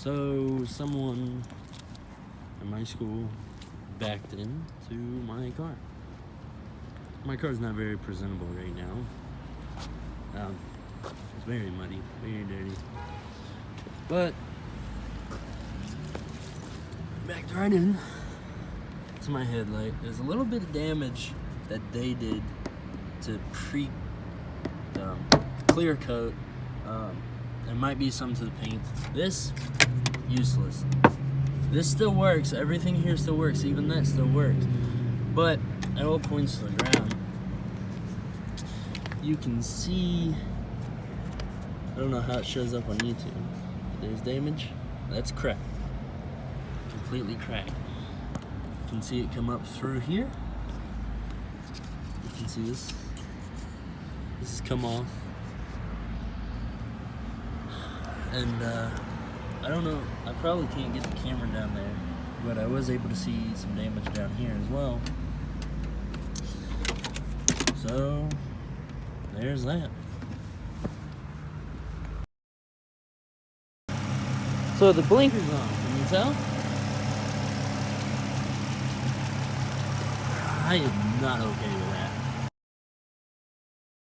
So someone at my school backed into my car. My car's not very presentable right now. It's very muddy, very dirty. But backed right in to my headlight. There's a little bit of damage that they did to clear coat. There might be some to the paint. This, useless. This still works. Everything here still works. Even that still works. But at all points to the ground, you can see, I don't know how it shows up on YouTube. There's damage. That's cracked. Completely cracked. You can see it come up through here. You can see this. This has come off. And I don't know, I probably can't get the camera down there, but I was able to see some damage down here as well. So, there's that. So the blinker's on, can you tell? I am not okay with that.